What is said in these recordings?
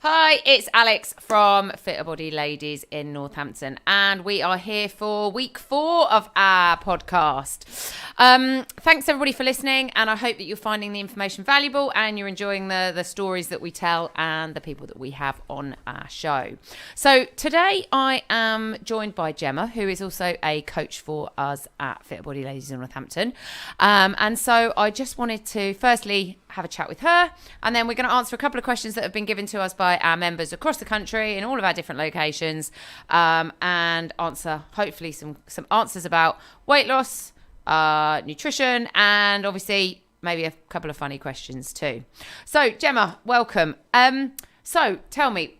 Hi, it's Alex from Fitter Body Ladies in Northampton, and we are here for week 4 of our podcast. Thanks everybody for listening, and I hope that you're finding the information valuable and you're enjoying the stories that we tell and the people that we have on our show. So today I am joined by Gemma, who is also a coach for us at Fitter Body Ladies in Northampton. And so I just wanted to firstly have a chat with her, and then we're going to answer a couple of questions that have been given to us by our members across the country in all of our different locations, and answer hopefully some answers about weight loss, nutrition, and obviously maybe a couple of funny questions too. So Gemma, welcome. So tell me,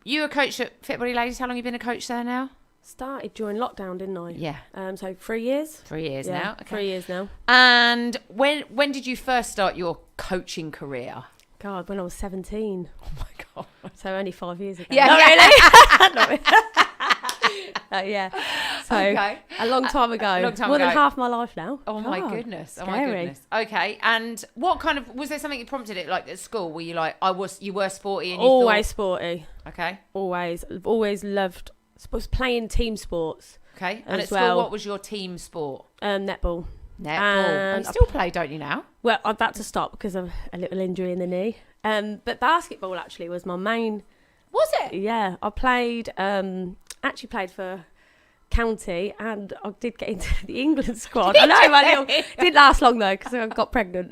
you a coach at Fit Body Ladies. How long have you been a coach there now? Started during lockdown, didn't I? Yeah. So 3 years. 3 years now. Okay. 3 years now. And when did you first start your coaching career? God, when I was 17. Oh my God. So only 5 years ago. Yeah, Not yeah. really. Yeah. So Okay. a long time ago. A long time More ago. than half my life now. Oh my God, goodness. Oh my scary. goodness. Okay. And what kind of, was there something that prompted it, like at school? Were you like, you were sporty and you Always thought... sporty. Okay. Always. I've always loved playing team sports. Okay. And at as school, well. what was your team sport? Netball. Netball. And you still play, don't you now? Well, I've had to stop because of a little injury in the knee. But basketball actually was my main. Was it? Yeah, I played. Actually played for county, and I did get into the England squad. I know, my little didn't last long though because I got pregnant.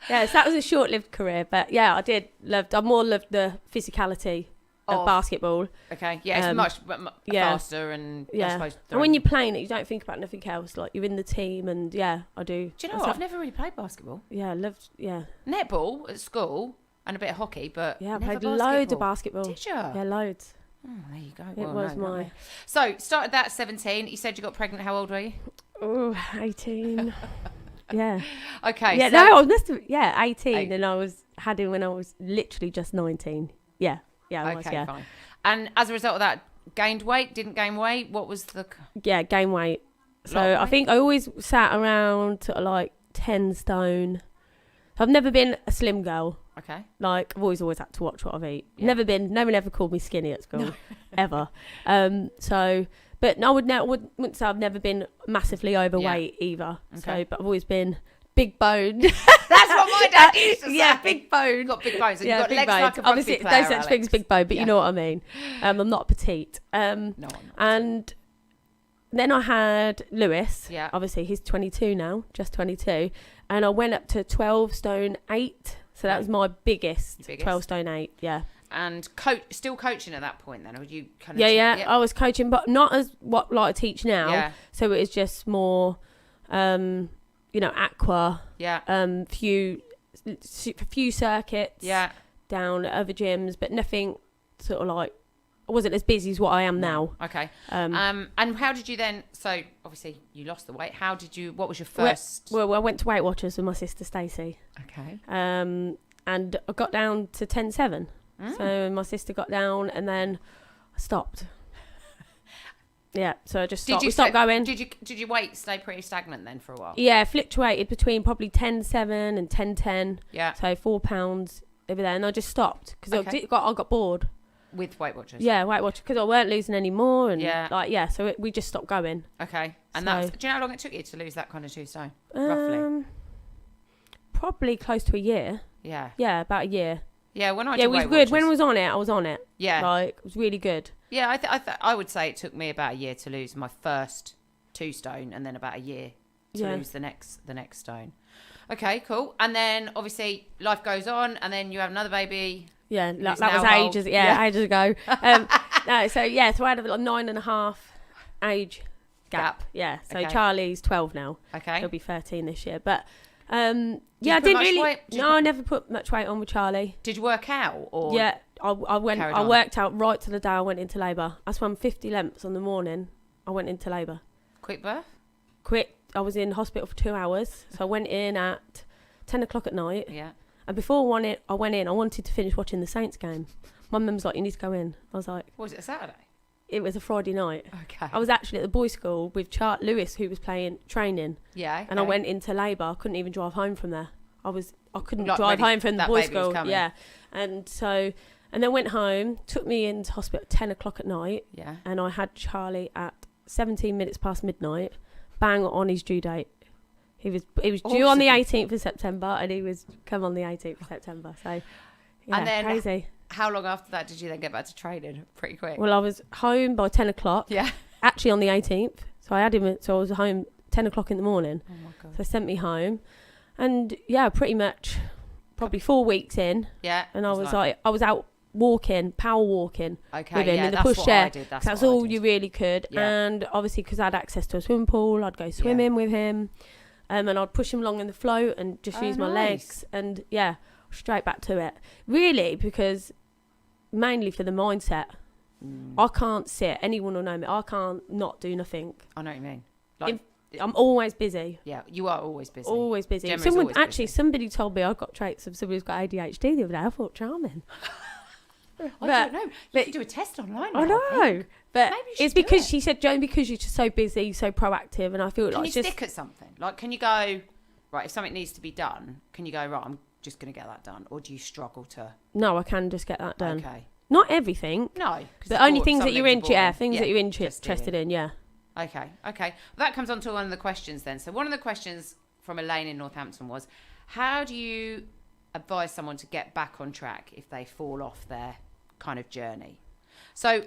Yeah, so that was a short-lived career, but yeah, I more loved the physicality of basketball. Okay, yeah, it's much faster and yeah. I suppose. And when you're playing it, you don't think about nothing else. Like you're in the team, and yeah, I do. Do you know what? I've never really played basketball. Yeah, I loved. Yeah, netball at school and a bit of hockey, but yeah, I never played loads of basketball. Did you? Yeah, loads. Oh, there you go. It was my. So started that at 17. You said you got pregnant. How old were you? Oh, 18. Yeah. Okay. Yeah, so... no, I must have. Yeah, 18, and I had him when I was literally just 19. Yeah, I was. Yeah. Fine. And as a result of that, gained weight? Didn't gain weight? What was the? Yeah, gain weight. So I think I always sat around sort of like 10 stone. I've never been a slim girl. Okay. Like I've always had to watch what I've eaten. Yeah. Never been. No one ever called me skinny at school, ever. So, but I wouldn't say I've never been massively overweight either. Okay. So, but I've always been big boned. That's what my dad used to say. Yeah, big bone. You've got big bones. And Yeah, you've got big legs bones. like a rugby Obviously, player, no such Alex. thing as big bone, but Yeah. you know what I mean. I'm not petite. No, I'm not. And then I had Lewis. Yeah. Obviously, he's 22 now, just 22. And I went up to 12 stone 8. So that was my biggest, 12 stone 8. Yeah. And still coaching at that point then? Or you kind of... Yeah. I was coaching, but not as what like I teach now. Yeah. So it was just more, aqua. Yeah. Few circuits. Yeah. Down at other gyms, but nothing sort of like, I wasn't as busy as what I am now. Okay. And how did you then, so obviously you lost the weight. What was your first? Well, I went to Weight Watchers with my sister Stacey. Okay. And I got down to 10.7. So my sister got down and then I stopped. Yeah, so I just stopped. We stopped going. Did your weight stay pretty stagnant then for a while? Yeah, fluctuated between probably 10.7 and 10.10. Yeah. So 4 pounds over there, and I just stopped because I got bored. With Weight Watchers? Yeah, Weight Watchers, because I weren't losing any more, and so we just stopped going. Okay, and do you know how long it took you to lose that kind of 2 stone, roughly? Probably close to a year. Yeah. Yeah, about a year. Yeah, when I did it was Weight good. Watchers, When I was on it, I was on it. Yeah. Like, it was really good. Yeah, I would say it took me about a year to lose my first 2 stone, and then about a year to lose the next stone. Okay, cool. And then obviously life goes on, and then you have another baby. Yeah, that was ages. Ages ago. So I had a 9.5 age gap. Yeah, so Charlie's 12 now. Okay, he'll be 13 this year. But I didn't really. I never put much weight on with Charlie. Did you work out or? Yeah, I worked out right to the day I went into labour. I swam 50 lengths on the morning. I went into labour. Quick birth? Quick. I was in hospital for 2 hours. So I went in at 10 o'clock at night. Yeah. And before I went in, I wanted to finish watching the Saints game. My mum's like, you need to go in. I was like... Was it a Saturday? It was a Friday night. Okay. I was actually at the boys' school with Lewis, who was training. Yeah. Okay. And I went into labour. I couldn't even drive home from there. I couldn't Like drive ready- home from the that boys' baby was school. coming. Yeah, and then went home. Took me into hospital at 10 o'clock at night, Yeah. and I had Charlie at 17 minutes past midnight, bang on his due date. He was due on the 18th of September, and he was come on the 18th of September. So, yeah, And then- crazy. How long after that did you then get back to training? Pretty quick. Well, I was home by 10 o'clock. Yeah. Actually, on the 18th. So I had him. So I was home 10 o'clock in the morning. Oh my God. So they sent me home, and yeah, pretty much, probably 4 weeks in, Yeah. and I was out walking, power walking okay. with him Yeah, in the that's what I pushchair. did. That's what I all did. you really could. Yeah. And obviously, because I had access to a swimming pool, I'd go swimming with him, and I'd push him along in the float and just use my legs, and yeah, straight back to it. Really, because mainly for the mindset. I can't sit. Anyone will know me. I can't not do nothing. I know what you mean. Like, I'm always busy. yeah, you are always busy. Always busy. Gemma's Someone always busy. somebody told me I've got traits of somebody who's got ADHD the other day. I thought charming. I don't know. You can do a test online. I now, know, think. but Maybe you should it's do because it. she said, Joan, because you're just so busy, so proactive, and I feel Can like you it's just stick at something? Like, can you go, right, if something needs to be done, can you go, right, I'm just going to get that done? Or do you struggle to? no, I can just get that done. Okay. Not everything, No. 'cause but it's only boring. things Some that you're things are boring. things Yeah, that you're just interested in. Yeah. Okay. Well, that comes on to one of the questions then. So one of the questions from Elaine in Northampton was, how do you advise someone to get back on track if they fall off their kind of journey? So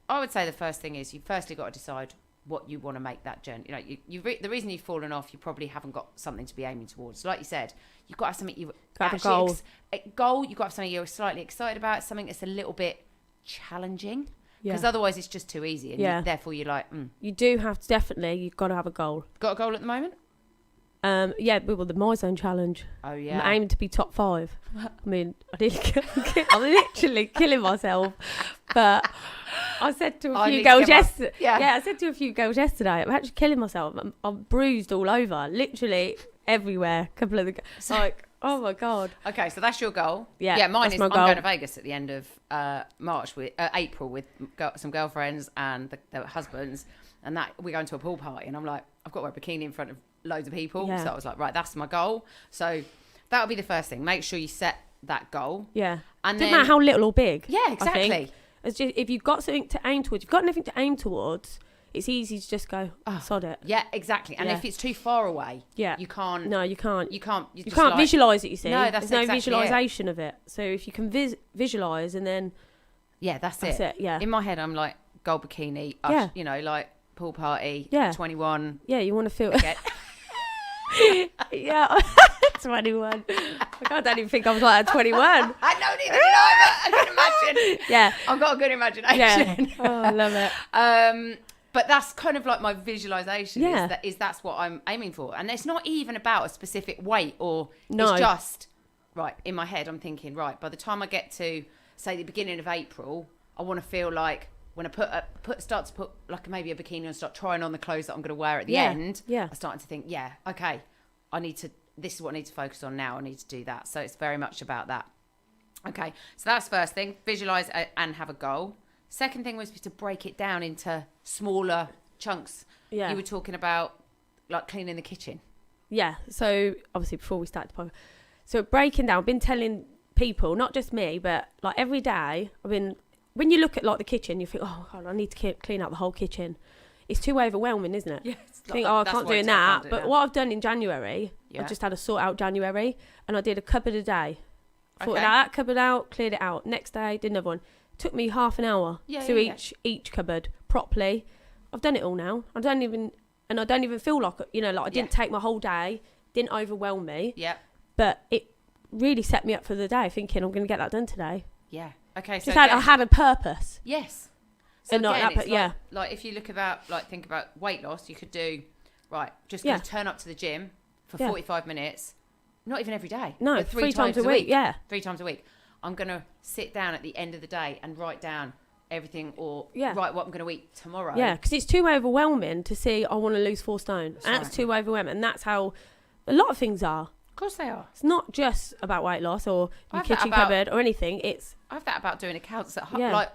I would say the first thing is you firstly got to decide what you want to make that journey. You know, the reason you've fallen off, you probably haven't got something to be aiming towards. So like you said, you've got to have something you Got to have a goal. goal. You've got to have something you're slightly excited about, something that's a little bit challenging. Because Yeah. otherwise it's just too easy, and Yeah. therefore you're like, You do have to you've got to have a goal. got a goal at the moment? Yeah, well, the My Zone challenge. Oh yeah. I'm aiming to be top 5. I mean, I'm literally killing myself. But I said to a I few need to girls get my- yesterday. yeah. I said to a few girls yesterday, I'm actually killing myself. I'm bruised all over, literally everywhere. A couple of the like, oh my God. Okay, so that's your goal. Yeah, Yeah, mine that's is my I'm goal. going to Vegas at the end of April with some girlfriends and their husbands, and that we're going to a pool party, and I'm like, I've got to wear a bikini in front of loads of people. Yeah. So I was like, right, that's my goal. So that would be the first thing. Make sure you set that goal. Yeah. And Doesn't then, matter how little or big. yeah, I exactly. think. It's just, if you've got something to aim towards, you've got nothing to aim towards, it's easy to just go, sod it. Yeah, exactly. And Yeah. if it's too far away, Yeah. you can't. No, you can't. You can't. You can't visualise it, you see. No, that's There's no exactly it. visualisation of it. So if you can visualise and then Yeah, that's that's it. Yeah. In my head, I'm like gold bikini. Yeah. You know, like pool party. Yeah. 21. Yeah, you want to feel Get, Yeah. 21. I don't even think I was like at 21. I know neither did I, but I can imagine. Yeah. I've got a good imagination. Yeah. Oh, I love it. But that's kind of like my visualization. Yeah. That's what I'm aiming for, and it's not even about a specific weight or No. it's just right in my head. I'm thinking right by the time I get to say the beginning of April, I want to feel like when I start to put like maybe a bikini on, start trying on the clothes that I'm going to wear at the end. Yeah. I'm starting to think, yeah, okay, this is what I need to focus on now. I need to do that. So it's very much about that. Okay, so that's first thing, visualize and have a goal. Second thing was to break it down into smaller chunks. Yeah. You were talking about like cleaning the kitchen. Yeah. So obviously before we start the podcast, so breaking down, I've been telling people, not just me, but like every day, when you look at like the kitchen, you think, oh God, I need to clean out the whole kitchen. It's too overwhelming, isn't it? Yes. You think, I can't do that. But what I've done in January, Yeah. I just had a sort out January, and I did a cupboard a day. Sorted Okay. out that cupboard out, cleared it out. Next day, did another one. Took me half an hour to each cupboard properly. I've done it all now. I don't even feel like I didn't take my whole day, didn't overwhelm me. Yeah. But it really set me up for the day, thinking I'm going to get that done today. Yeah. Okay. So I had a purpose. yes. So And not again, that, it's yeah. like if you think about weight loss, you could do right. Just Yeah. gonna turn up to the gym for Yeah. 45 minutes. Not even every day. No, but 3 times a week. Yeah. 3 times a week. I'm gonna sit down at the end of the day and write down everything or Yeah. write what I'm gonna eat tomorrow. Yeah, because it's too overwhelming to see I want to lose 4 stone. That's That's right. too overwhelming. And that's how a lot of things are. Of course they are. It's not just about weight loss or I your have that kitchen about- cupboard or anything. It's I have that about doing accounts at home, Yeah.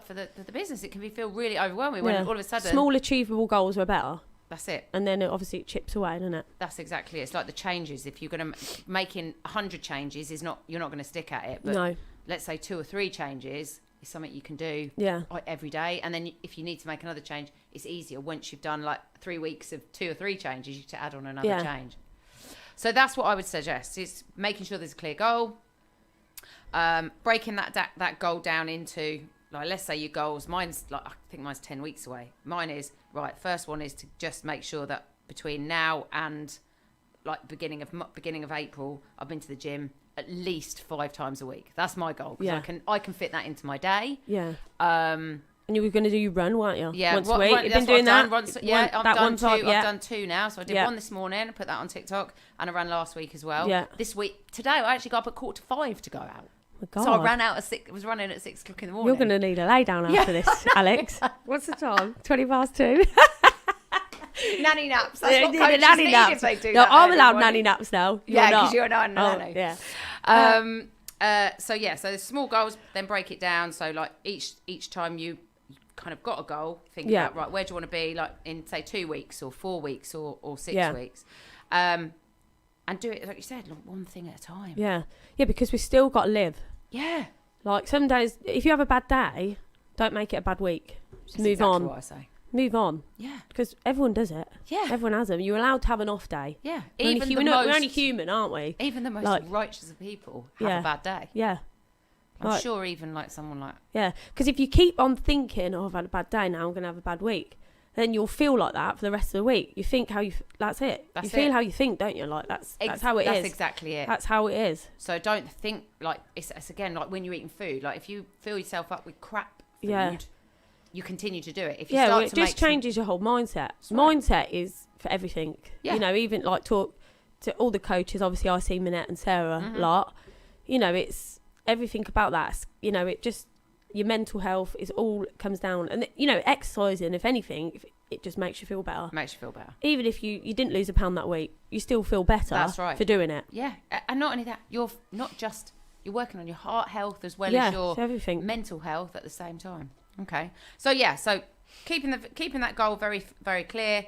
for the business. It can feel really overwhelming when Yeah. all of a sudden. small achievable goals are better. That's it. And then obviously it chips away, doesn't it? That's exactly it. It's like the changes. If you're going to making 100 changes, you're not going to stick at it. But No. let's say 2 or 3 changes is something you can do every day. And then if you need to make another change, it's easier once you've done like 3 weeks of 2 or 3 changes, you to add on another change. So that's what I would suggest, is making sure there's a clear goal, breaking that goal down into, like, let's say your goals, I think mine's 10 weeks away. Mine is, right, first one is to just make sure that between now and like beginning of April, I've been to the gym at least 5 times a week. That's my goal, because I can fit that into my day. Yeah. And you were going to do your run, weren't you? Yeah. Once a week. You've been doing that? I've done 2 now. So I did one this morning, put that on TikTok, and I ran last week as well. Yeah. This week, today, I actually got up at 4:45 to go out. My God. So I ran out at 6. I was running at 6 o'clock in the morning. You're going to need a lay down after this, Alex. What's the time? 2:20. Nanny naps. That's what coaches nanny need naps. if they do No, that. I'm allowed nanny naps now. Yeah, because you're not a nanny. Yeah. So the small goals, then break it down. So like each time you kind of got a goal, think about, right, where do you want to be, like in say 2 weeks or 4 weeks or 6 weeks, and do it like you said, like one thing at a time. Yeah, because we still got to live. Yeah. Like some days, if you have a bad day, don't make it a bad week. Just move exactly on. What I say. Move on. Yeah. Because everyone does it. Yeah. Everyone has them. You're allowed to have an off day. Yeah. We're only human, aren't we? Even the most righteous of people have a bad day. Yeah. I'm sure even like someone like... Yeah. Because if you keep on thinking, I've had a bad day, now I'm going to have a bad week, then you'll feel like that for the rest of the week. You think how you... That's it. You feel how you think, don't you? Like, that's how it is. That's exactly it. That's how it is. So don't think, like, it's again, like when you're eating food. Like, if you fill yourself up with crap food... You continue to do it. If you start it just changes your whole mindset. Mindset is for everything. Yeah. You know, even like talk to all the coaches. Obviously, I see Minette and Sarah a lot. You know, it's everything about that. You know, it just your mental health is all comes down, and you know, exercising. If anything, it just makes you feel better. Makes you feel better. Even if you didn't lose a pound that week, you still feel better. That's right. For doing it. Yeah, and not only that, you're working on your heart health as well as your everything. Mental health at the same time. Okay. So keeping that goal very, very clear,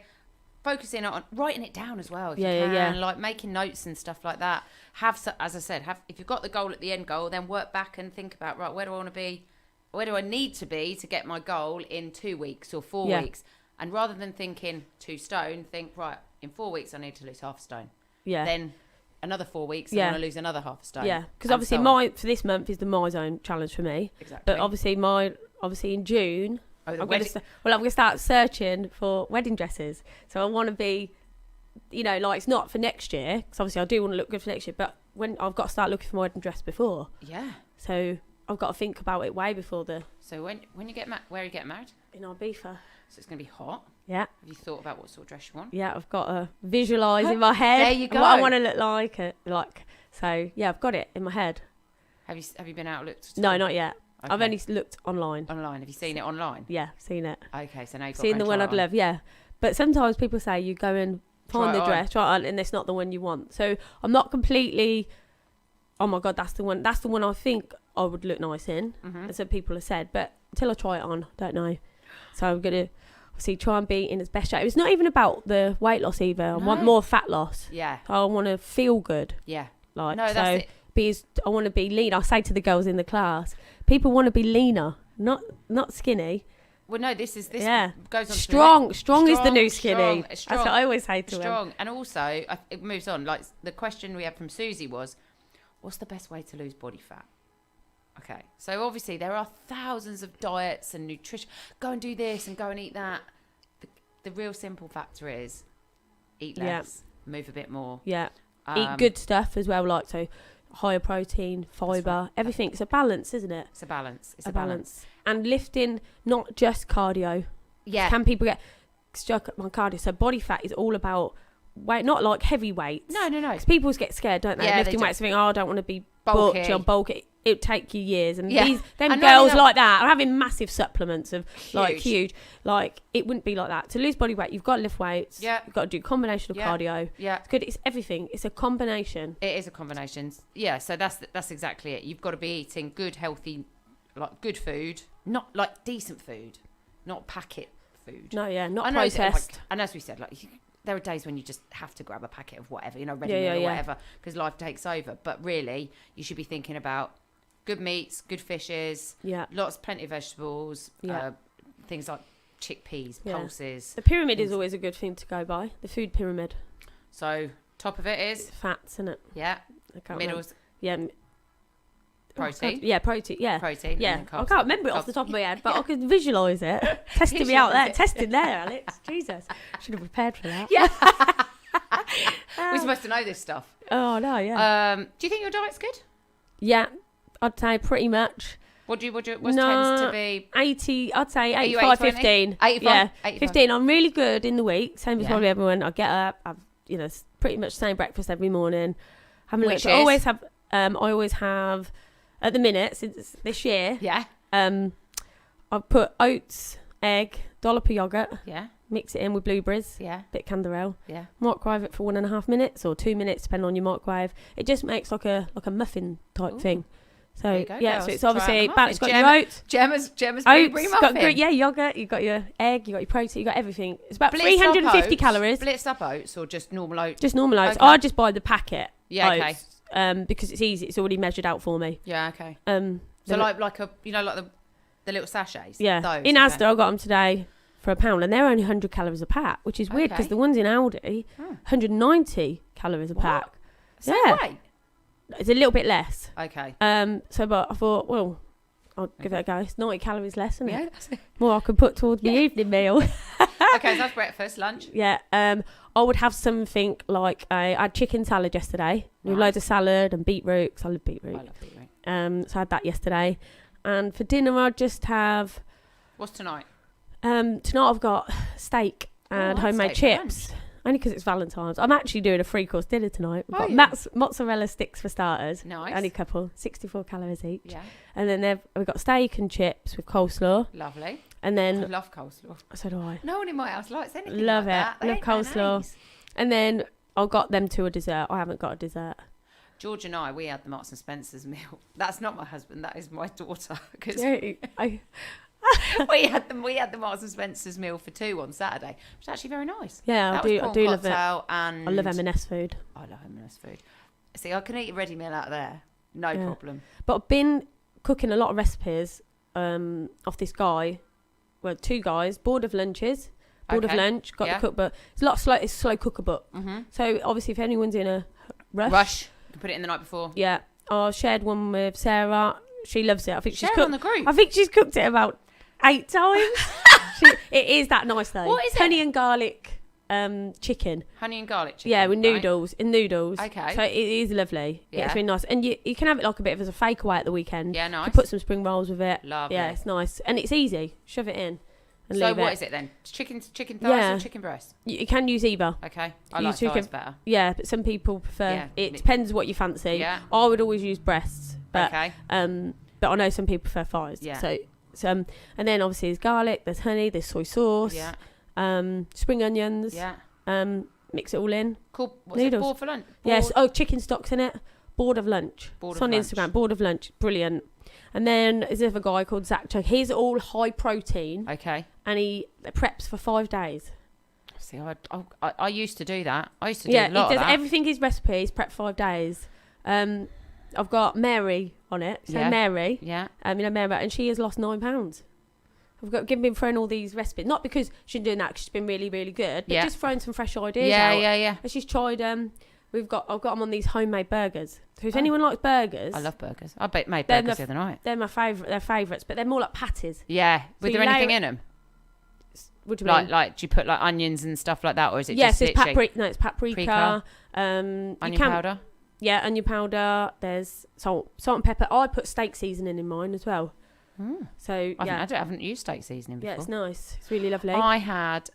focusing on writing it down as well if you can, like making notes and stuff like that. As I said, if you've got the goal at the end goal, then work back and think about, right, where do I want to be? Where do I need to be to get my goal in 2 weeks or 4 weeks? And rather than thinking 2 stone, think, right, in 4 weeks I need to lose half a stone. Yeah. Then another 4 weeks, I want to lose another half a stone. Yeah. Because obviously for this month is the My Zone challenge for me. Exactly. But obviously in June, I'm going to start searching for wedding dresses. So I want to be, you know, like, it's not for next year, because obviously I do want to look good for next year, but when I've got to start looking for my wedding dress before. Yeah. So I've got to think about it way before So when you get where are you getting married? In Ibiza. So it's going to be hot. Yeah. Have you thought about what sort of dress you want? Yeah, I've got to visualise in my head. There you go. What I want to look like. So yeah, I've got it in my head. Have you been out and looked? No, not yet. Okay. I've only looked online. Have you seen it online? Yeah, seen it. Okay, so now you've got seen the one I'd love. Yeah, but sometimes people say you go and find the dress, try it on, and it's not the one you want. So I'm not completely. Oh my God, that's the one. That's the one I think I would look nice in. And some people have said, but until I try it on, don't know. So I'm gonna obviously try and be in its best shape. It's not even about the weight loss either. I want more fat loss. Yeah. I want to feel good. Yeah. Like no, that's it. I want to be lean. I say to the girls in the class, people want to be leaner, not skinny. Well, no, this goes on. Strong is the new skinny. That's what I always say to them. Strong, and also it moves on. Like the question we had from Susie was, "What's the best way to lose body fat?" Okay, so obviously there are thousands of diets and nutrition. Go and do this and go and eat that. The real simple factor is eat less, move a bit more. Yeah, eat good stuff as well, like so. Higher protein, fibre, everything. It's a balance, isn't it? It's a balance. It's a balance. And lifting, not just cardio. Yeah. Can people get stuck on cardio? So body fat is all about weight, not like heavy weights. No. Because people get scared, don't they? Yeah, lifting weights, think, I don't want to be bulky. Butch or bulky. It'll take you years. And them girls like that are having massive supplements of huge. Like, it wouldn't be like that. To lose body weight, you've got to lift weights. Yeah. You've got to do a combination of cardio. Yeah. It's good. It's everything. It's a combination. It is a combination. Yeah. So that's exactly it. You've got to be eating good, healthy, like good food, not like decent food, not packet food. No, yeah, not I know processed. and as we said, there are days when you just have to grab a packet of whatever, ready meal or whatever, because life takes over. But really, you should be thinking about good meats, good fishes, plenty of vegetables, things like chickpeas, pulses. The pyramid is always a good thing to go by. The food pyramid. So top of it is fats, isn't it? Yeah. Middles. Protein. Protein. Yeah. Protein. Yeah. I can't remember it off the top of my head, but I can visualise it. Testing me out there. Testing there, Alex. Jesus. Should have prepared for that. Yeah. We're supposed to know this stuff. Oh, no, yeah. Do you think your diet's good? Yeah. I'd say pretty much. What tends to be? 80, I'd say 85, 15. 85? Yeah. 85. 15. I'm really good in the week. Same as probably everyone. I get up, I've, pretty much the same breakfast every morning. I always have, at the minute, since this year, I've put oats, egg, dollop of yoghurt, mix it in with blueberries, bit of canderel, microwave it for 1.5 minutes or 2 minutes, depending on your microwave. It just makes like a muffin type thing. So girls. So it's obviously it's got your oats, Gemma's oats, got yogurt, you got your egg, you got your protein, you got everything. It's about 350 calories. Blitzed up oats or just normal oats? Just normal oats. Okay. I just buy the packet. Yeah, oats, because it's easy. It's already measured out for me. Yeah, okay. So like the little sachets. Yeah. Those, in Asda, I got them today for £1, and they're only 100 calories a pack, which is weird because the ones in Aldi, 190 calories a pack. Right. It's a little bit less. Okay. But I thought, well, I'll give it a go. It's 90 calories less, isn't it? Yeah, that's it. More I could put towards the evening meal. Okay, so that's breakfast, lunch. Yeah. I would have something like I had chicken salad yesterday with loads of salad and beetroot, because I love beetroot. I love beetroot. So I had that yesterday. And for dinner, I'd just have... What's tonight? Tonight I've got steak and homemade chips. Only because it's Valentine's. I'm actually doing a 3-course dinner tonight. We've got mozzarella sticks for starters. Nice. Only a couple, 64 calories each. Yeah. And then we've got steak and chips with coleslaw. Lovely. And then I love coleslaw. So do I. No one in my house likes anything Love like it. that. Love coleslaw. And then I got them to a dessert. I haven't got a dessert. George and we had the Marks and Spencer's meal. That's not my husband. That is my daughter. Because we had the Marks and Spencer's meal for 2 on Saturday, which was actually very nice. Yeah, I do love it. And I love M&S food. I love M&S food. See, I can eat a ready meal out there, no problem. But I've been cooking a lot of recipes off this guy. Well, 2 guys, Board of Lunches. Board of Lunch, got the cookbook. It's a lot slow. It's a slow cooker book. Mm-hmm. So obviously, if anyone's in a rush, you can put it in the night before. Yeah, I shared one with Sarah. She loves it. I think she's cooked on the group. I think she's cooked it about 8 times. It is that nice though. What is it? Honey and garlic chicken. Honey and garlic chicken. Yeah, with noodles. In noodles. Okay. So it is lovely. Yeah, it's really nice. And you can have it like a bit of as a fake away at the weekend. Yeah, nice. You put some spring rolls with it. Lovely. Yeah, it's nice. And it's easy. Shove it in. So what is it then? Chicken thighs or chicken breast? You can use either. Okay. I like thighs better. Yeah, but some people prefer... It depends what you fancy. Yeah. I would always use breasts. But, okay. But I know some people prefer thighs. Yeah. So and then obviously there's garlic, there's honey, there's soy sauce. Yeah. Spring onions. Yeah. Mix it all in. Cool. What's it? Board for lunch? Yes. Oh, chicken stock's in it. Board of Lunch. It's on Instagram. Board of Lunch. Brilliant. And then there's another guy called Zach Chuck. He's all high protein. Okay. And he preps for 5 days. See, I used to do that. I used to do a lot of that. Yeah, he does everything his recipes, prep 5 days. I've got Mary on it. So Mary. Yeah. Mary, and she has lost 9 pounds. I've been throwing all these recipes. Not because she's been doing that, because she's been really, really good, but just throwing some fresh ideas out. Yeah. And she's tried... I've got them on these homemade burgers. So if anyone likes burgers... I love burgers. I made burgers the other night. They're my favourite. They're favourites, but they're more like patties. Yeah. Was there anything in them? What do you mean? Like, do you put like onions and stuff like that, or is it just it's paprika? No, it's paprika. Onion powder? Yeah, onion powder. There's salt and pepper. I put steak seasoning in mine as well. Mm. So, I haven't used steak seasoning before. Yeah, it's nice. It's really lovely. I had...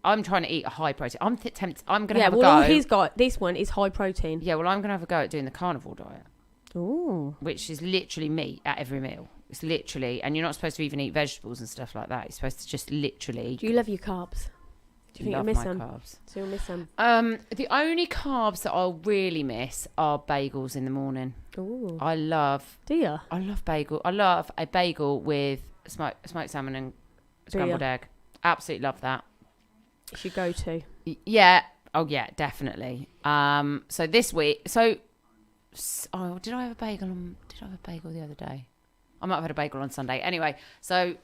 I'm trying to eat a high protein. I'm tempted. I'm going to have a go. He's got this one is high protein. Yeah, well, I'm going to have a go at doing the carnivore diet. Ooh. Which is literally meat at every meal. It's literally, and you're not supposed to even eat vegetables and stuff like that. You're supposed to just literally. Do you love your carbs? Do you think you'll miss them? Carbs. So you'll miss them. The only carbs that I'll really miss are bagels in the morning. Ooh. I love. Do you? I love bagel. I love a bagel with smoked salmon and scrambled egg. Absolutely love that. You should go to. Yeah. Oh yeah, definitely. So this week, did I have a bagel the other day? I might have had a bagel on Sunday. Anyway, so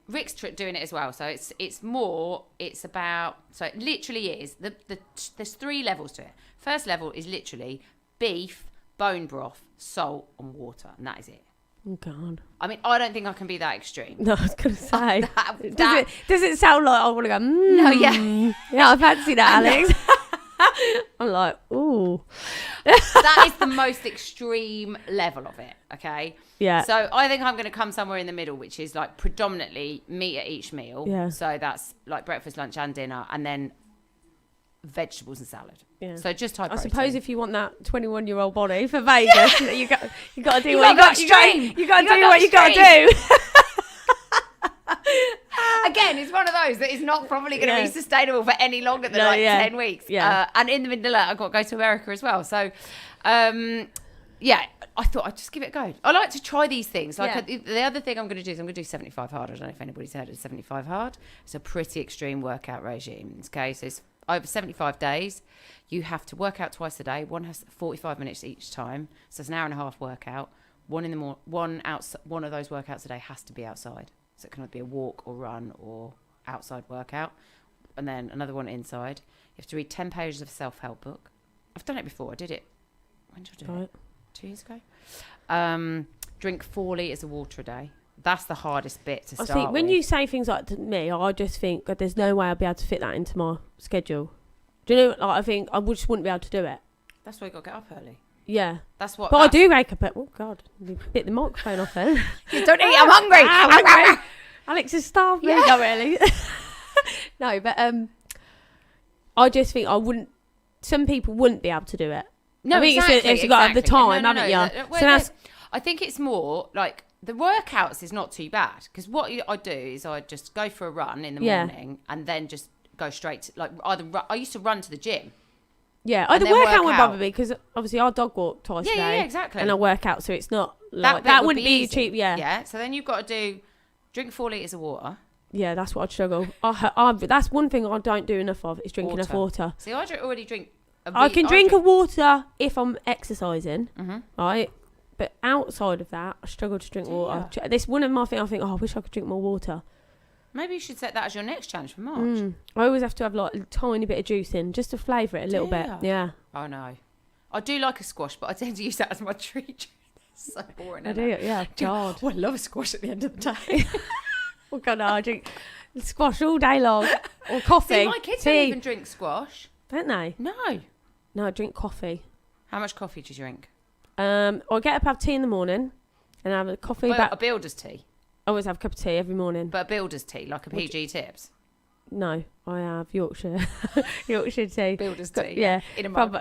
Rick's doing it as well. So it's about, so it literally is, there's 3 levels to it. First level is literally beef, bone broth, salt and water. And that is it. Oh, God. I mean, I don't think I can be that extreme. No, I was going to say. Does it sound like I want to go, No, yeah. Yeah, I fancy that, Alex. I'm like, ooh. That is the most extreme level of it, okay? Yeah. So I think I'm going to come somewhere in the middle, which is like predominantly meat at each meal. Yeah. So that's like breakfast, lunch and dinner, and then vegetables and salad. Yeah. So just high I protein. suppose if you want that 21-year-old body for Vegas, you got to do what you got to do. Again, it's one of those that is not probably going to be sustainable for any longer than 10 weeks. Yeah. And in the middle of that, I've got to go to America as well. So, I thought I'd just give it a go. I like to try these things. The other thing I'm going to do is I'm going to do 75 hard. I don't know if anybody's heard of 75 hard. It's a pretty extreme workout regime. Okay, so it's over 75 days. You have to work out twice a day. One has 45 minutes each time. So it's an hour and a half workout. One of those workouts a day has to be outside. So it can either be a walk or run or outside workout. And then another one inside. You have to read 10 pages of a self-help book. I've done it before. I did it. When did I do it? 2 years ago. Drink 4 litres of water a day. That's the hardest bit to start with. When you say things like to me, I just think, God, there's no way I'll be able to fit that into my schedule. Do you know, like, I think I just wouldn't be able to do it. That's why you got to get up early. Yeah. But I do wake up at, oh God, you bit the microphone off then. Don't eat, I'm hungry. I'm hungry. Alex is starved me. Not really. No, but I just think some people wouldn't be able to do it. No, I think exactly, it's you've got to have the time, haven't you? So I think it's more like the workouts is not too bad, because what I do is I just go for a run in the morning and then just go straight to, I used to run to the gym. Yeah, I work out would bother me, because obviously I dog walk twice a day. Yeah, exactly. And I work out, so it's not like that wouldn't be cheap. Yeah. Yeah. So then you've got to drink 4 litres of water. Yeah, that's what I'd struggle. That's one thing I don't do enough of, is drink enough water. See, I already drink. I can drink a water if I'm exercising, right? But outside of that, I struggle to drink water. This one of my things. I think, I wish I could drink more water. Maybe you should set that as your next challenge for March. I always have to have like a tiny bit of juice in, just to flavour it a little bit. Yeah. Oh no, I do like a squash, but I tend to use that as my treat. It's so boring. I do. Yeah. God. I love a squash at the end of the day. Oh God, no, I drink squash all day long, or coffee. See, my kids don't even drink squash, don't they? No, I drink coffee. How much coffee do you drink? I get up, have tea in the morning, and have a coffee. A builder's tea. I always have a cup of tea every morning. But a builder's tea, like a PG Tips? No, I have Yorkshire tea. Builder's tea. Yeah. In a mug.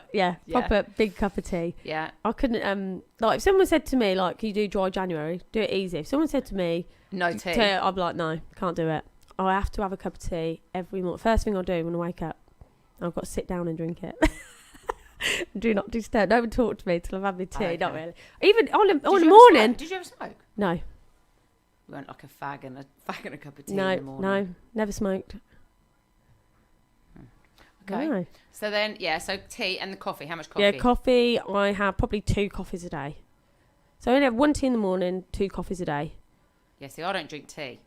Proper big cup of tea. Yeah. I couldn't, like, if someone said to me, like, you do dry January, do it easy. If someone said to me, no tea, I'd be like, no, can't do it. I have to have a cup of tea every morning. First thing I do when I wake up, I've got to sit down and drink it. Do not disturb. Don't talk to me till I've had my tea. Okay. Not really. Even on the morning. Did you ever smoke? No. You weren't like a fag and a cup of tea in the morning? No, never smoked. Okay. No. So then, so tea and the coffee. How much coffee? Yeah, coffee. I have probably 2 coffees a day. So I only have 1 tea in the morning, 2 coffees a day. Yeah, see, I don't drink tea.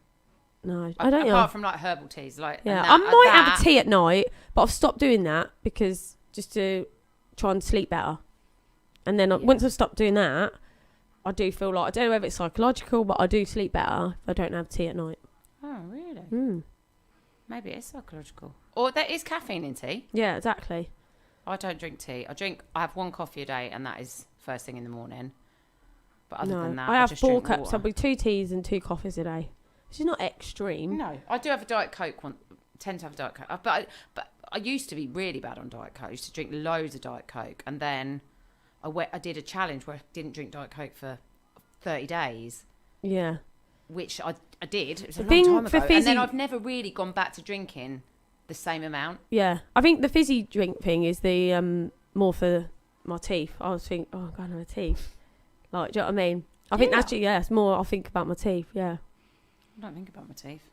No, I don't. Apart from like herbal teas, like I might have a tea at night, but I've stopped doing that because just to try and sleep better. And then once I've stopped doing that, I do feel like, I don't know if it's psychological, but I do sleep better if I don't have tea at night. Oh, really? Maybe it is psychological. Or there is caffeine in tea. Yeah, exactly. I don't drink tea. I have 1 coffee a day, and that is first thing in the morning. But other than that, I have just 4 drink cups. water. I'll be 2 teas and 2 coffees a day. Which is not extreme. No, I do have a Diet Coke. Tend to have a Diet Coke, but I used to be really bad on Diet Coke. I used to drink loads of Diet Coke, and then I did a challenge where I didn't drink Diet Coke for 30 days. Yeah. Which I did. It was a long time ago. And then I've never really gone back to drinking the same amount. Yeah. I think the fizzy drink thing is the more for my teeth. I was thinking, I'm going to have teeth. Like, do you know what I mean? I think actually, it's more I think about my teeth, yeah. I don't think about my teeth.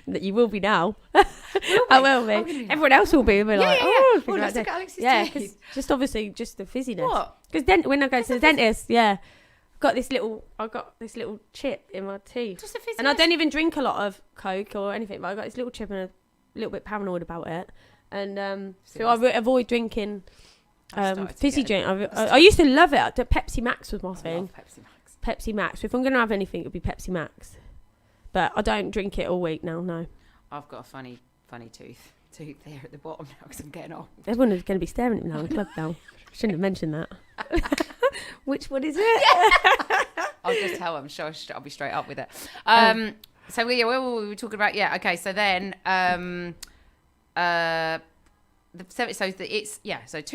That you will be now. I will be. Everyone else will be. We'll be like, oh, well, let's look at Alex's teeth. Just obviously just the fizziness. What? Because when I go to the dentist, I've got this little chip in my teeth. Just the fizziness. And I don't even drink a lot of Coke or anything, but I got this little chip and a little bit paranoid about it. And so I avoid drinking fizzy drink. I used to love it. Pepsi Max was my thing. I love Pepsi Max. If I'm going to have anything, it would be Pepsi Max. But I don't drink it all week now, no. I've got a funny tooth there at the bottom now because I'm getting old. Everyone's going to be staring at me now in the club now. Shouldn't have mentioned that. Which one is it? I'll just tell them. Sure, I'll be straight up with it. So we were talking about, okay, so then so 2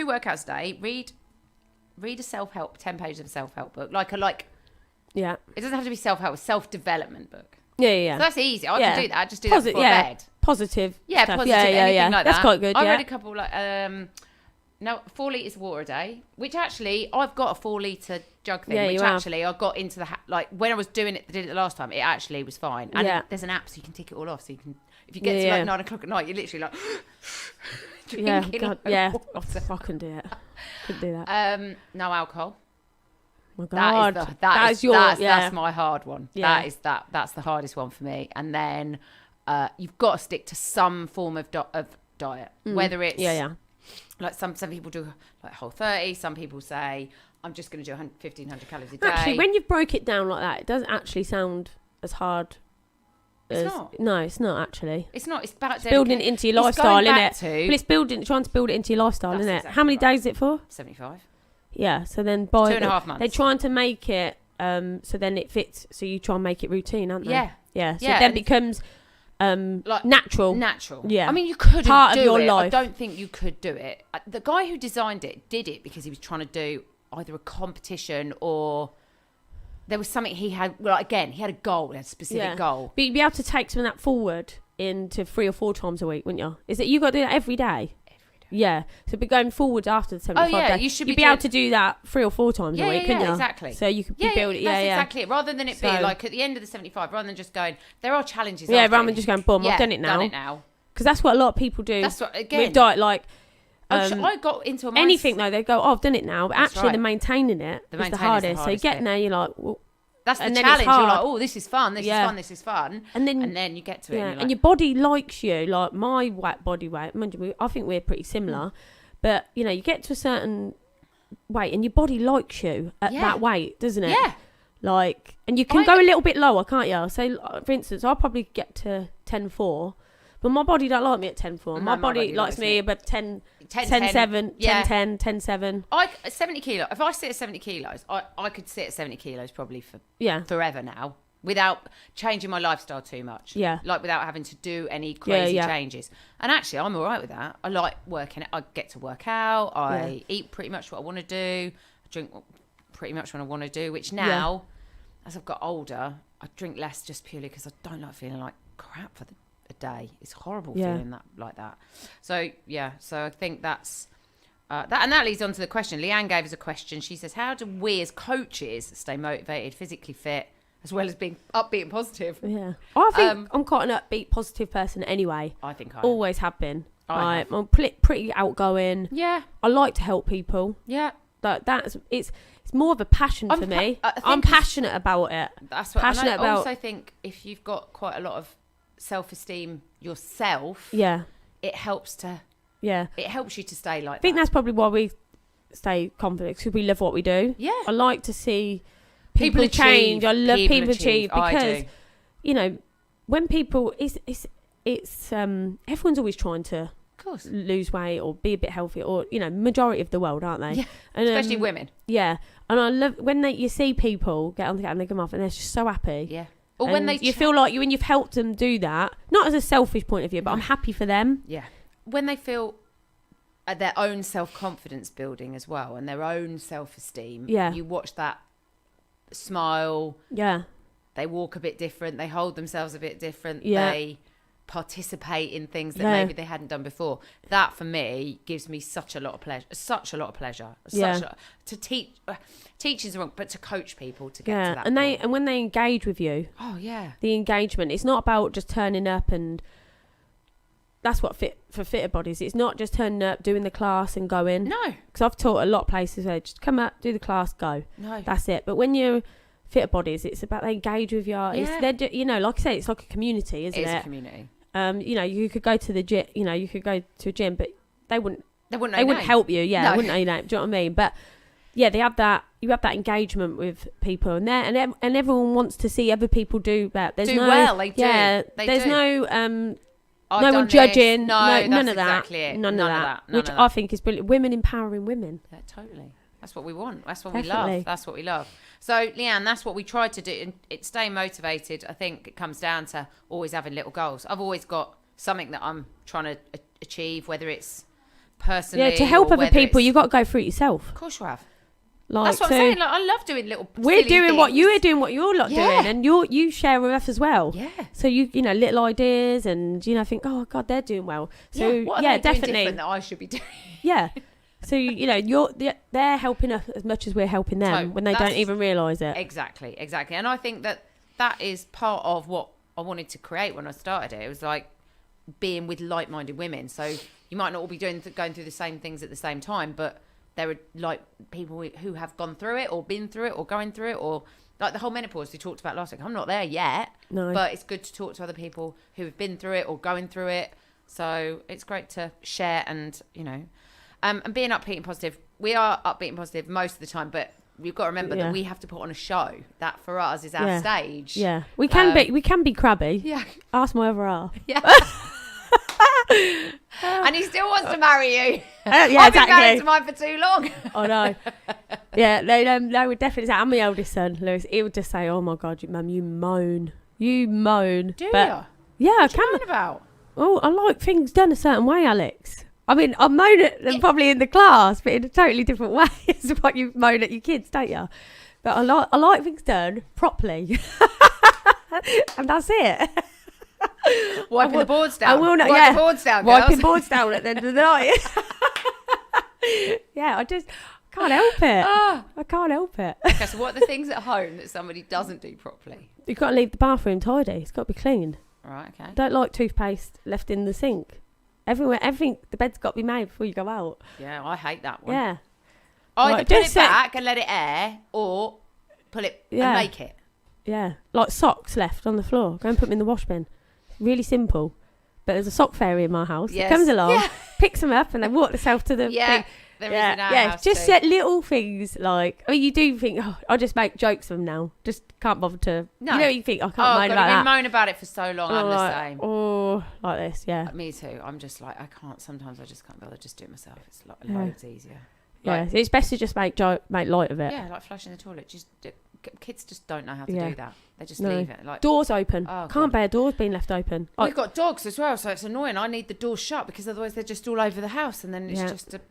workouts a day, read a self-help, 10 pages of a self-help book, Yeah. It doesn't have to be self-help, a self-development book. Yeah. So that's easy. I can do that. I just do that before bed. Positive. Yeah, stuff. positive. Anything like that. That's quite good. I read a couple 4 litres of water a day, which actually I've got a 4 litre jug thing, which actually I got into when I was did it the last time, it actually was fine. And there's an app so you can tick it all off. So you can, if you get to 9 o'clock at night, you're literally like drinking water. I couldn't do it. Couldn't do that. No alcohol. Oh my God, that's my hard one. Yeah. That's the hardest one for me. And then you've got to stick to some form of diet, whether it's like some people do like Whole30. Some people say I'm just going to do 1,500 calories a day. Actually, when you broke it down like that, it doesn't actually sound as hard. It's not. No, it's not actually. It's not. It's about building it into your lifestyle, isn't it? But it's trying to build it into your lifestyle, isn't it? Exactly How many days is it for? 75. Yeah, so then by 2.5 months. they're trying to make it so then it fits. So you try and make it routine, aren't they? Yeah. So then it becomes natural. Yeah. I mean, you couldn't part do of your it. life. I don't think you could do it. The guy who designed it did it because he was trying to do either a competition or there was something he had. Well, again, he had a goal, a specific goal. But you'd be able to take some of that forward into 3 or 4 times a week, wouldn't you? Is it you got to do that every day? Yeah, so be going forward after the 75 days. You'd be able to do that 3 or 4 times a week, couldn't you? Exactly. So you could be building. That's exactly it. Rather than it be like at the end of the 75, rather than just going, there are challenges. Yeah, rather than just going, boom, I've done it now. Because that's what a lot of people do. That's what again with diet, like. I got into anything though, they go, oh, I've done it now, but actually the maintaining it is the hardest. So you get in there, you're like, well. That's the challenge. You're like, oh, this is fun. This is fun. This is fun. And then you get to it. And your body likes you. Like my body weight, I think we're pretty similar. But, you get to a certain weight and your body likes you at that weight, doesn't it? Yeah. Like, and you can go a little bit lower, can't you? So, for instance, I'll probably get to 10.4, but my body don't like me at 10.4. My body likes me about 10.7, 10.10, 10.7. 70 kilos. If I sit at 70 kilos, I could sit at 70 kilos probably for forever now. Without changing my lifestyle too much. Yeah. Like without having to do any crazy changes. And actually, I'm all right with that. I like working. I get to work out. I eat pretty much what I want to do. I drink pretty much what I want to do, which now, as I've got older, I drink less just purely because I don't like feeling like crap for a day. It's horrible feeling like that. So, so I think that's... and that leads on to the question. Leanne gave us a question. She says, how do we as coaches stay motivated, physically fit, as well as being upbeat and positive? Yeah. I think I'm quite an upbeat, positive person anyway. I think I always have been. I'm pretty outgoing. Yeah. I like to help people. Yeah. It's more of a passion for me. I'm passionate about it. That's what I also think if you've got quite a lot of self-esteem yourself, it helps you to stay like that. I think that's probably why we stay confident, because we love what we do. Yeah. I like to see people change. I love people achieve because when people it's everyone's always trying to lose weight or be a bit healthy, or majority of the world, aren't they? And, especially women. Yeah. And I love when you see people get on the and they come off and they're just so happy. Yeah. Or when you feel like when you've helped them do that, not as a selfish point of view, but I'm happy for them. Yeah. When they feel their own self-confidence building as well and their own self-esteem, you watch that smile. Yeah. They walk a bit different. They hold themselves a bit different. Yeah. participate in things that maybe they hadn't done before. That for me gives me such a lot of pleasure. To teach. Teach is wrong, but to coach people to get to that. And when they engage with you. Oh yeah. The engagement. It's not about just turning up and. That's what for fitter bodies. It's not just turning up, doing the class and going. No. Because I've taught a lot of places where just come up, do the class, go. No. That's it. But when you're fitter bodies, it's about they engage with you. Yeah. It's like I say, it's like a community, isn't it? It is a community. You could go to the gym. You could go to a gym, but they wouldn't help you. Yeah, they wouldn't know your name. Do you know what I mean? But yeah, they have that. You have that engagement with people, and everyone wants to see other people do that. There's well. They do. Yeah, there's no no one judging. None of that. Exactly it. None of that. Which I think is brilliant. Women empowering women. Yeah, totally. That's what we want. That's what we love. That's what we love. So, Leanne, that's what we try to do. And it's staying motivated. I think it comes down to always having little goals. I've always got something that I'm trying to achieve, whether it's personally. Yeah, to help other people, you've got to go through it yourself. Of course you have. Like, that's what I'm saying. Like, I love doing little. We're doing things. what you're doing, and you share with us as well. Yeah. So little ideas, and think, oh God, they're doing well. So what are they definitely doing different that I should be doing. Yeah. So they're helping us as much as we're helping them when they don't even realise it. Exactly, and I think that is part of what I wanted to create when I started it. It was like being with like-minded women. So you might not all be going through the same things at the same time, but there are like people who have gone through it or been through it or going through it, or like the whole menopause we talked about last week. I'm not there yet, but it's good to talk to other people who have been through it or going through it. So it's great to share and and being upbeat and positive. We are upbeat and positive most of the time, but we've got to remember that we have to put on a show. That for us is our stage. Yeah, we can be crabby. Yeah, ask my other half. Yeah. And he still wants to marry you. I've been married to mine for too long. I know. Yeah, they would definitely say. I'm my eldest son, Lewis. He would just say, "Oh my God, Mum, you moan. Do you? Yeah, I can. What about? Oh, I like things done a certain way, Alex. I mean, I moan at them probably in the class, but in a totally different way as what you moan at your kids, don't you? But I like things done properly, and that's it. Wiping the boards down. I will not. Wiping boards down, girls. Wiping boards down at the end of the night. Yeah, I just can't help it. I can't help it. Okay, so what are the things at home that somebody doesn't do properly? You've got to leave the bathroom tidy. It's got to be clean. Right. Okay. Don't like toothpaste left in the sink. Everywhere, everything. The bed's got to be made before you go out. Yeah, I hate that one. Yeah. Either put it back and let it air, or pull it and make it. Yeah, like socks left on the floor. Go and put them in the wash bin. Really simple. But there's a sock fairy in my house. Yes. It comes along, picks them up, and they walk themselves to the thing. There is in our house just too. little things like. I mean, you do think, I'll just make jokes of them now. Just can't bother to. No. You think I can't moan about that. I've moan about it for so long. I'm the same. Oh, like this, yeah. Me too. I'm just like I can't. Sometimes I just can't bother. Just do it myself. It's loads easier. Yeah, it's best to just make light of it. Yeah, like flushing the toilet. Kids just don't know how to do that. They just leave it. Like doors open. Can't bear doors being left open. We've got dogs as well, so it's annoying. I need the doors shut because otherwise they're just all over the house, and then it's just a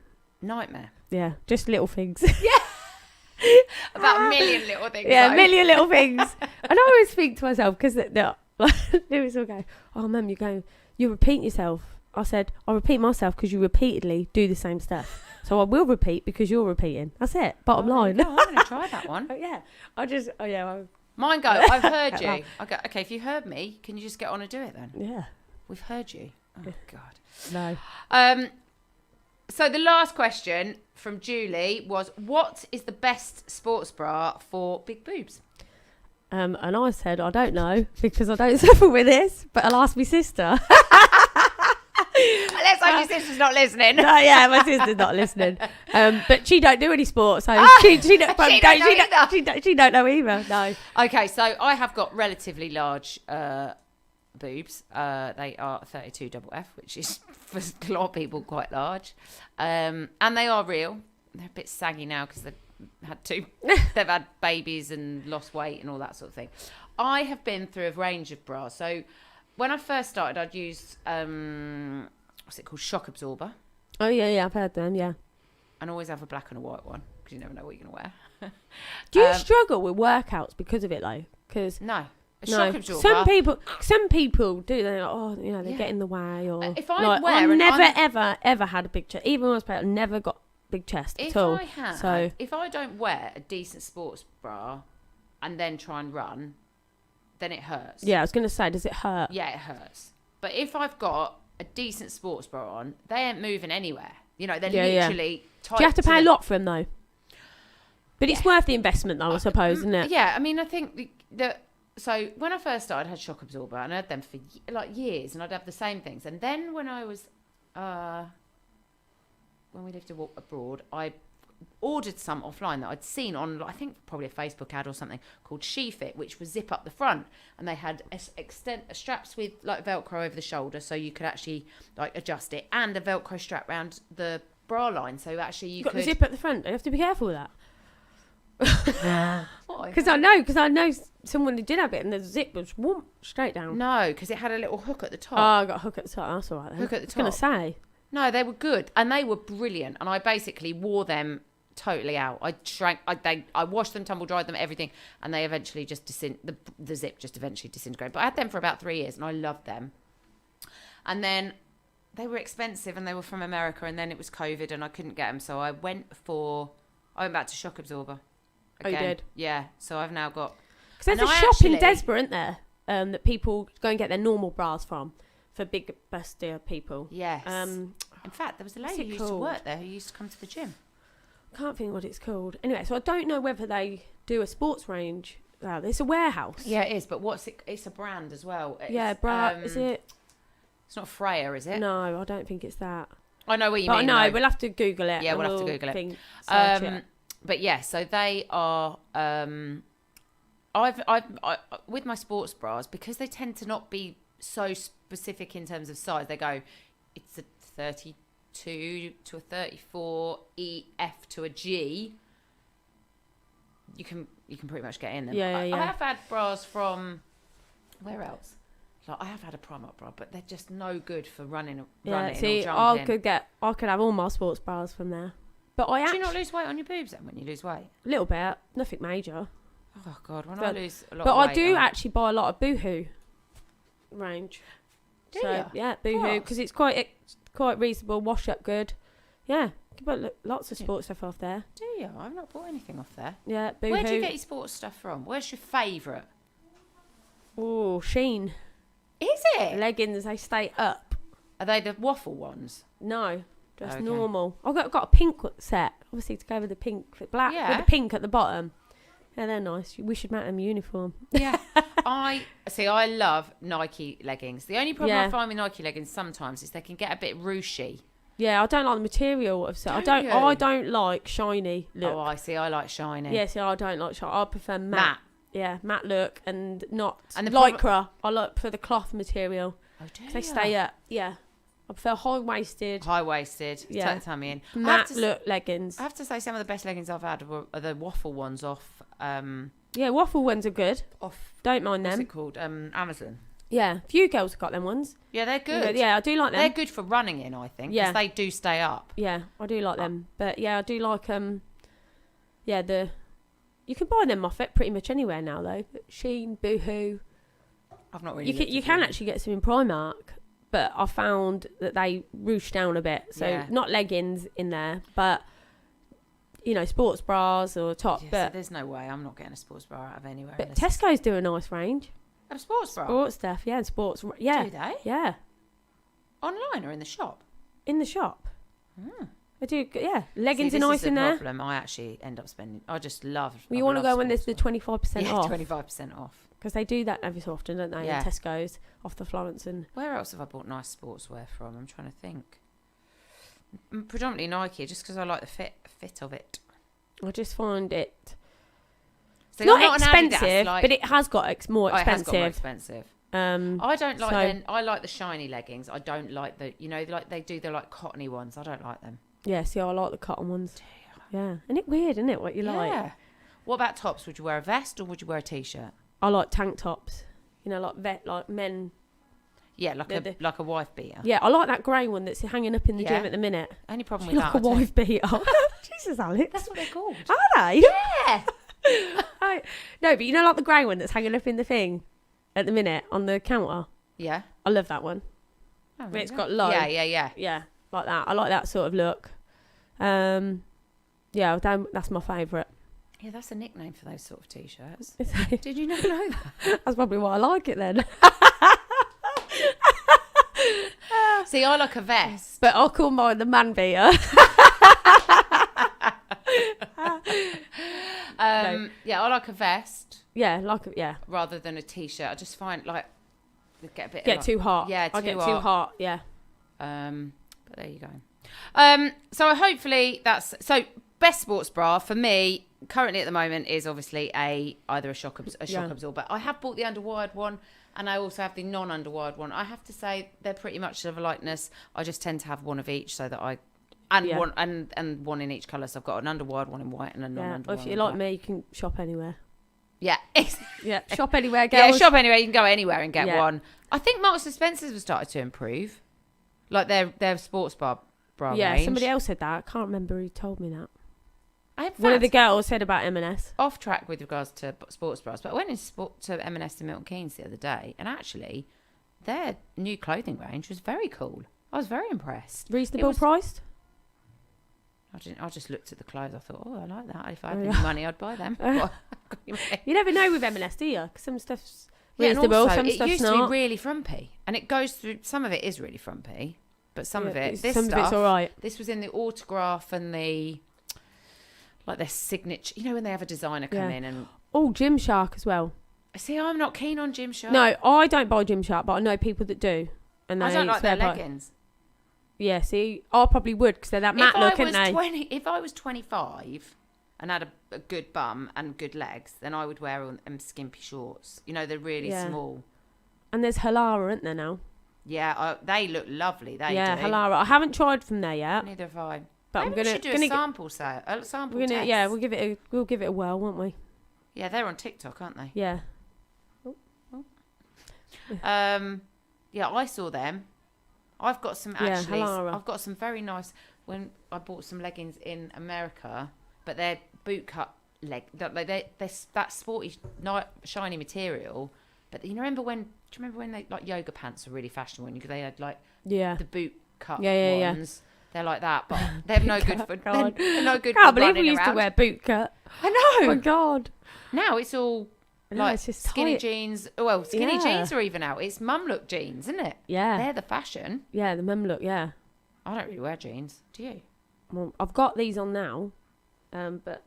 nightmare. Yeah, just little things. Yeah, about a million little things. Yeah, a million little things. And I always think to myself because Lewis will go, "Oh, Mum, you repeat yourself." I said, "I repeat myself because you repeatedly do the same stuff." So I will repeat because you're repeating. That's it. Bottom line. I'm going to try that one. Mine go, I've heard you. I go, okay, if you heard me, can you just get on and do it then? Yeah. We've heard you. Oh, God. No. So the last question from Julie was, what is the best sports bra for big boobs? And I said, I don't know because I don't suffer with this, but I'll ask my sister. Let's hope your sister's not listening. No, yeah, my sister's not listening. But she don't do any sports, so she don't know either. No. Okay, so I have got relatively large boobs. They are 32 double F, which is for a lot of people quite large. And they are real. They're a bit saggy now because they've had babies and lost weight and all that sort of thing. I have been through a range of bras. So when I first started, I'd use what's it called, shock absorber. Oh yeah, I've heard them. Yeah, and always have a black and a white one because you never know what you're gonna wear. Do you struggle with workouts because of it though? Because no, A shock absorber. Some people do. They're like, they get in the way. Or if I like, wear, I've never ever had a big chest. Even when I was pregnant, I never got big chest at all. If I don't wear a decent sports bra and then try and run, then it hurts. Yeah, I was going to say, does it hurt? Yeah, it hurts. But if I've got a decent sports bra on, they ain't moving anywhere. You know, they're literally tight. Do you have to pay a lot for them though? But it's worth the investment though, I suppose, isn't it? Yeah, I mean, I think so when I first started, I had shock absorber and I had them for like years, and I'd have the same things. And then when I was when we lived abroad, I ordered some offline that I'd seen on, I think probably a Facebook ad or something, called SheFit, which was zip up the front, and they had straps with like Velcro over the shoulder, so you could actually like adjust it, and a Velcro strap around the bra line, so actually you could got the zip at the front. You have to be careful with that. Why? Because I know someone who did have it, and the zip was straight down. No, because it had a little hook at the top. Oh, I got a hook at the top. That's all right then. Hook at the top. I was going to say. No, they were good, and they were brilliant, and I basically wore them totally out. I washed them, tumble dried them, everything, and they eventually just the zip just eventually disintegrated. But I had them for about 3 years, and I loved them. And then they were expensive, and they were from America, and then it was COVID, and I couldn't get them, so I went back to shock absorber. Again. Oh, you did? Yeah. So I've now got. Because there's a shop in Desborough, isn't there, that people go and get their normal bras from for big bustier people. Yes. In fact, there was a lady who used to work there who used to come to the gym. I can't think what it's called. Anyway, so I don't know whether they do a sports range. It's a warehouse. Yeah, it is. But what's it? It's a brand as well. It's, is it? It's not Freya, is it? No, I don't think it's that. I know what you mean. No, we'll have to Google it. Yeah, we'll have to Google it. It. But yeah, so they are. I've with my sports bras, because they tend to not be so specific in terms of size. They go, it's a 32 to a 34, EF to a G. You can pretty much get in them. Yeah. I have had bras from where else? Like, I have had a Primark bra, but they're just no good for running or jumping. I could have all my sports bras from there. But do you not lose weight on your boobs then when you lose weight? A little bit, nothing major. Oh God, I lose a lot. But of weight, I do actually buy a lot of Boohoo range. Do you? Yeah, Boohoo, because it's quite reasonable, wash up good. Yeah, you buy lots of sports stuff off there. Do you? I've not bought anything off there. Yeah, Boohoo. Where do you get your sports stuff from? Where's your favourite? Oh, Shein. Is it? Leggings, they stay up. Are they the waffle ones? No, just normal. I've got a pink set, obviously, to go with the pink, black with the pink at the bottom. Yeah, they're nice. We should make them uniform. Yeah. I love Nike leggings. The only problem I find with Nike leggings sometimes is they can get a bit ruchy. Yeah, I don't like the material of set. I don't like shiny look. Oh, I see. I like shiny. Yeah, see, I don't like shiny. I prefer matte. Yeah, matte look and not and lycra. I like for the cloth material. Oh, do you? They stay up. Yeah. I prefer high-waisted. Yeah. Tummy in. Matte look leggings. I have to say some of the best leggings I've had are the waffle ones off. Yeah, waffle ones are good. Don't mind them. What's it called? Amazon. Yeah, a few girls have got them ones. Yeah, they're good. Yeah, I do like them. They're good for running in, I think. Yeah. Because they do stay up. Yeah, I do like them. But yeah, I do like you can buy them off it pretty much anywhere now though. Shein, Boohoo. I've not really. You can actually get some in Primark, but I found that they roosh down a bit. So not leggings in there, but sports bras or top. Yeah, but so there's no way I'm not getting a sports bra out of anywhere. But Tesco's do a nice range. A sports bra. Sports stuff, yeah, and sports. Yeah. Do they? Yeah. Online or in the shop? In the shop. Mm. I do, yeah. Leggings are nice in there. Problem. I actually end up spending. I just love. Well, you want to go when there's the 25% off. 25% off. Because they do that every so often, don't they? Yeah. In Tesco's, off the Florence and. Where else have I bought nice sportswear from? I'm trying to think. Predominantly Nike, just because I like the fit of it. I just find it. So not expensive, but it has got more expensive. It has got more expensive. I don't like them. I like the shiny leggings. I don't like like they do the like cottony ones. I don't like them. Yeah, see, I like the cotton ones. Yeah, and it's weird, isn't it? What you like? Yeah. What about tops? Would you wear a vest or would you wear a t-shirt? I like tank tops. Like men. Yeah, like a wife beater. Yeah, I like that grey one that's hanging up in the gym at the minute. Only problem with that. Like a wife beater. Jesus, Alex. That's what they're called. Are they? Yeah. No, but like the grey one that's hanging up in the thing. at the minute on the counter. Yeah. I love that one. Oh, It's got low. Yeah. Like that. I like that sort of look. Yeah, that's my favourite. Yeah, that's a nickname for those sort of t-shirts. Did you never know that? That's probably why I like it then. See, I like a vest. But I'll call mine the man beater. Yeah, I like a vest. Yeah, rather than a t-shirt. I just find like it get too hot. Yeah, I get too hot. Yeah. But there you go. So hopefully that's so. Best sports bra for me currently at the moment is obviously either a shock absorber. I have bought the underwired one, and I also have the non-underwired one. I have to say they're pretty much of a likeness. I just tend to have one of each so that one and one in each colour. So I've got an underwired one in white and a non-underwired. Well, if you like me, you can shop anywhere. Yeah. Yeah, shop anywhere, girls. Yeah, shop anywhere. You can go anywhere and get one. I think Marks and Spencer's have started to improve, like their sports bra range. Somebody else said that. I can't remember who told me that. One of the girls said about M&S. Off track with regards to sports bras, but I went to M&S in Milton Keynes the other day, and actually, their new clothing range was very cool. I was very impressed. Reasonable priced? I just looked at the clothes. I thought, I like that. If I had any money, I'd buy them. You never know with M&S, do you? Because some stuff's reasonable, some stuff's not. It used to be really frumpy, and it goes through. Some of it is really frumpy, but some of it's all right. This was in the autograph and their signature. You know when they have a designer come in and Gymshark as well. See, I'm not keen on Gymshark. No, I don't buy Gymshark, but I know people that do, and I don't like their leggings. Yeah, see, I probably would because they're that matte look, aren't they? If I was 25 and had a good bum and good legs, then I would wear them skimpy shorts. You know, they're really small. And there's Halara, isn't there now? Yeah, they look lovely. They do. Halara. I haven't tried from there yet. Neither have I. But maybe we should do a sample test. Yeah, we'll give it a whirl, won't we? Yeah, they're on TikTok, aren't they? Yeah. Yeah, I saw them. I've got some actually. Halara. I've got some very nice. When I bought some leggings in America, but they're boot cut leg. They're that sporty, shiny material. But you remember when? Do you remember when they like yoga pants were really fashionable? Because they had like the boot cut ones. Yeah. They're like that, but they're no good for. They're no good. I can't believe we used to wear boot cut. I know. Oh my god. Now it's all like it's just skinny tight. jeans. Well, skinny jeans are even out. It's mum look jeans, isn't it? Yeah. They're the fashion. Yeah, the mum look. Yeah. I don't really wear jeans. Do you? Well, I've got these on now, but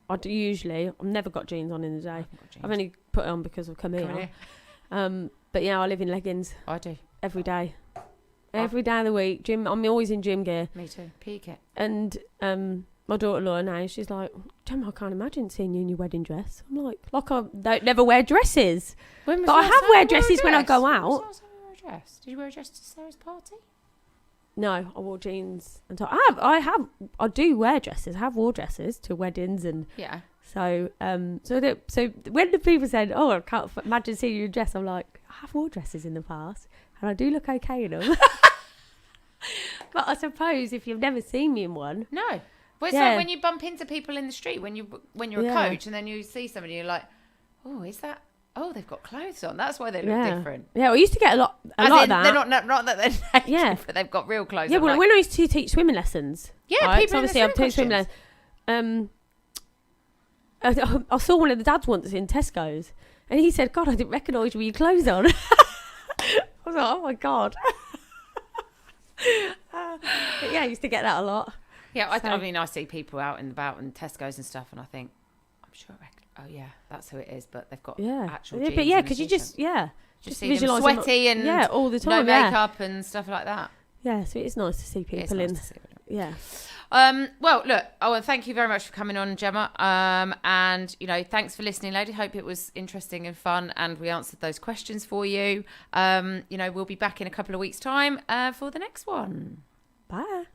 I do usually. I've never got jeans on in the day. I've only put it on because I've come here. But yeah, I live in leggings. I do every day. Every day of the week, gym. I'm always in gym gear. Me too. Peak it. And my daughter-in-law now, she's like, Gemma, I can't imagine seeing you in your wedding dress. I'm like I don't never wear dresses. But I have wear dresses when I go out. Did you wear a dress to Sarah's party? No, I wore jeans and top. I do wear dresses. I have wore dresses to weddings and So so when the people said, "Oh, I can't imagine seeing you in a dress," I'm like, I have wore dresses in the past, and I do look okay in them. But I suppose if you've never seen me in one, no. Well, it's like when you bump into people in the street when you're a coach, and then you see somebody, you're like, "Oh, is that? Oh, they've got clothes on. That's why they look different." Yeah, I used to get a lot of that. They're not that they're naked, but they've got real clothes. Yeah, well, when I used to teach swimming lessons, people obviously I've taught swimming lessons. I saw one of the dads once in Tesco's, and he said, "God, I didn't recognise you with your clothes on." I was like, "Oh my god." I used to get that a lot. Yeah, I mean, I see people out and about in Tesco's and stuff, and I think, I'm sure, oh yeah, that's who it is. But they've got actual jeans. But because you just see them sweaty and all the time, no makeup and stuff like that. Yeah, so it's nice to see people in. Yeah. Well, look, thank you very much for coming on, Gemma. And, thanks for listening, lady. Hope it was interesting and fun and we answered those questions for you. We'll be back in a couple of weeks' time for the next one. Bye.